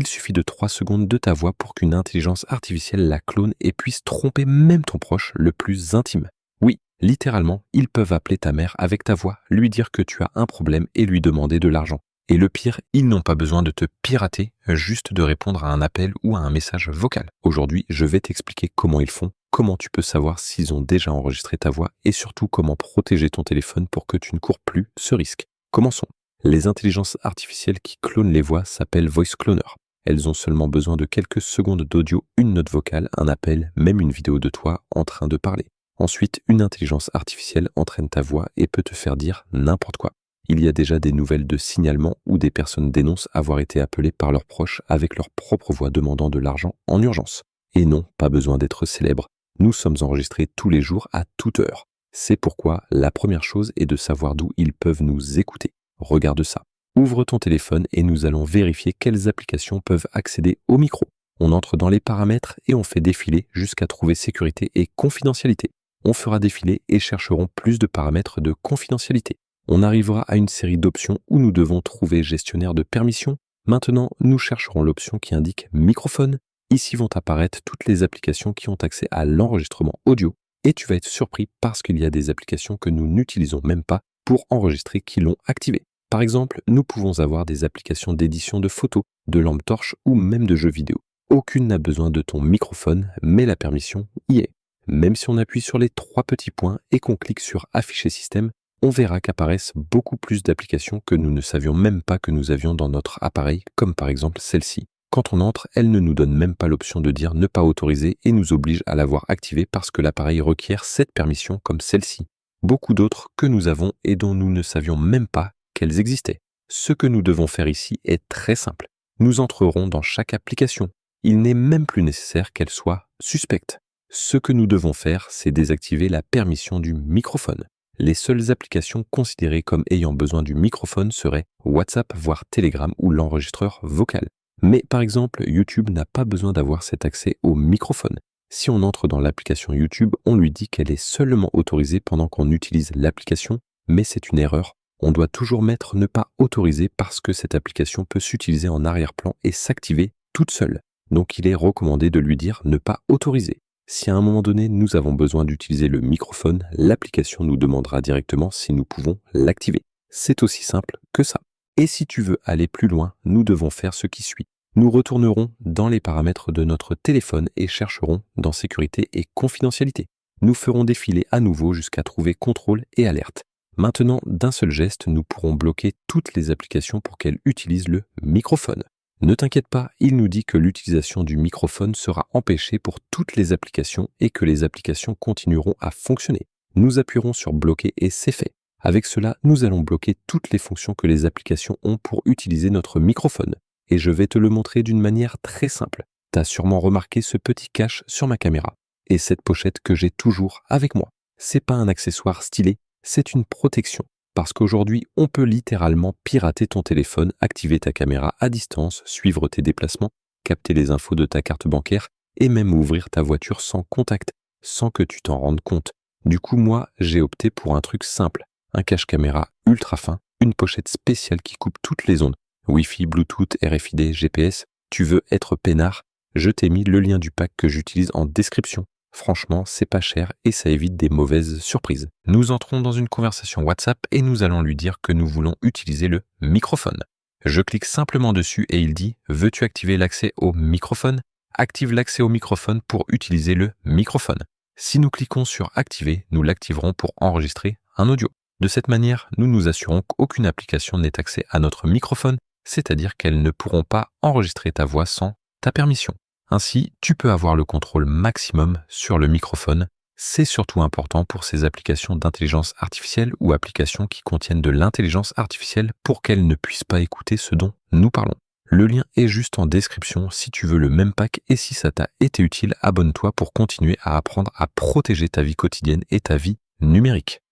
Il suffit de 3 secondes de ta voix pour qu'une intelligence artificielle la clone et puisse tromper même ton proche le plus intime. Oui, littéralement, ils peuvent appeler ta mère avec ta voix, lui dire que tu as un problème et lui demander de l'argent. Et le pire, ils n'ont pas besoin de te pirater, juste de répondre à un appel ou à un message vocal. Aujourd'hui, je vais t'expliquer comment ils font, comment tu peux savoir s'ils ont déjà enregistré ta voix et surtout comment protéger ton téléphone pour que tu ne cours plus ce risque. Commençons. Les intelligences artificielles qui clonent les voix s'appellent voice cloner. Elles ont seulement besoin de quelques secondes d'audio, une note vocale, un appel, même une vidéo de toi en train de parler. Ensuite, une intelligence artificielle entraîne ta voix et peut te faire dire n'importe quoi. Il y a déjà des nouvelles de signalement où des personnes dénoncent avoir été appelées par leurs proches avec leur propre voix demandant de l'argent en urgence. Et non, pas besoin d'être célèbre. Nous sommes enregistrés tous les jours à toute heure. C'est pourquoi la première chose est de savoir d'où ils peuvent nous écouter. Regarde ça. Ouvre ton téléphone et nous allons vérifier quelles applications peuvent accéder au micro. On entre dans les paramètres et on fait défiler jusqu'à trouver sécurité et confidentialité. On fera défiler et chercherons plus de paramètres de confidentialité. On arrivera à une série d'options où nous devons trouver gestionnaire de permissions. Maintenant, nous chercherons l'option qui indique microphone. Ici vont apparaître toutes les applications qui ont accès à l'enregistrement audio. Et tu vas être surpris parce qu'il y a des applications que nous n'utilisons même pas pour enregistrer qui l'ont activé. Par exemple, nous pouvons avoir des applications d'édition de photos, de lampes torches ou même de jeux vidéo. Aucune n'a besoin de ton microphone, mais la permission y est. Même si on appuie sur les 3 petits points et qu'on clique sur afficher système, on verra qu'apparaissent beaucoup plus d'applications que nous ne savions même pas que nous avions dans notre appareil, comme par exemple celle-ci. Quand on entre, elle ne nous donne même pas l'option de dire ne pas autoriser et nous oblige à l'avoir activée parce que l'appareil requiert cette permission comme celle-ci. Beaucoup d'autres que nous avons et dont nous ne savions même pas qu'elles existaient. Ce que nous devons faire ici est très simple. Nous entrerons dans chaque application. Il n'est même plus nécessaire qu'elle soit suspecte. Ce que nous devons faire, c'est désactiver la permission du microphone. Les seules applications considérées comme ayant besoin du microphone seraient WhatsApp, voire Telegram ou l'enregistreur vocal. Mais par exemple, YouTube n'a pas besoin d'avoir cet accès au microphone. Si on entre dans l'application YouTube, on lui dit qu'elle est seulement autorisée pendant qu'on utilise l'application, mais c'est une erreur. On doit toujours mettre ne pas autoriser parce que cette application peut s'utiliser en arrière-plan et s'activer toute seule. Donc il est recommandé de lui dire ne pas autoriser. Si à un moment donné, nous avons besoin d'utiliser le microphone, l'application nous demandera directement si nous pouvons l'activer. C'est aussi simple que ça. Et si tu veux aller plus loin, nous devons faire ce qui suit. Nous retournerons dans les paramètres de notre téléphone et chercherons dans sécurité et confidentialité. Nous ferons défiler à nouveau jusqu'à trouver contrôle et alerte. Maintenant, d'un seul geste, nous pourrons bloquer toutes les applications pour qu'elles utilisent le microphone. Ne t'inquiète pas, il nous dit que l'utilisation du microphone sera empêchée pour toutes les applications et que les applications continueront à fonctionner. Nous appuierons sur bloquer et c'est fait. Avec cela, nous allons bloquer toutes les fonctions que les applications ont pour utiliser notre microphone. Et je vais te le montrer d'une manière très simple. Tu as sûrement remarqué ce petit cache sur ma caméra. Et cette pochette que j'ai toujours avec moi. C'est pas un accessoire stylé, c'est une protection. Parce qu'aujourd'hui, on peut littéralement pirater ton téléphone, activer ta caméra à distance, suivre tes déplacements, capter les infos de ta carte bancaire et même ouvrir ta voiture sans contact, sans que tu t'en rendes compte. Du coup, moi, j'ai opté pour un truc simple. Un cache caméra ultra fin, une pochette spéciale qui coupe toutes les ondes. Wi-Fi, Bluetooth, RFID, GPS. Tu veux être peinard? Je t'ai mis le lien du pack que j'utilise en description. Franchement, c'est pas cher et ça évite des mauvaises surprises. Nous entrons dans une conversation WhatsApp et nous allons lui dire que nous voulons utiliser le microphone. Je clique simplement dessus et il dit « Veux-tu activer l'accès au microphone ?» Active l'accès au microphone pour utiliser le microphone. Si nous cliquons sur « Activer », nous l'activerons pour enregistrer un audio. De cette manière, nous nous assurons qu'aucune application n'ait accès à notre microphone, c'est-à-dire qu'elles ne pourront pas enregistrer ta voix sans ta permission. Ainsi, tu peux avoir le contrôle maximum sur le microphone. C'est surtout important pour ces applications d'intelligence artificielle ou applications qui contiennent de l'intelligence artificielle pour qu'elles ne puissent pas écouter ce dont nous parlons. Le lien est juste en description si tu veux le même pack et si ça t'a été utile, abonne-toi pour continuer à apprendre à protéger ta vie quotidienne et ta vie numérique.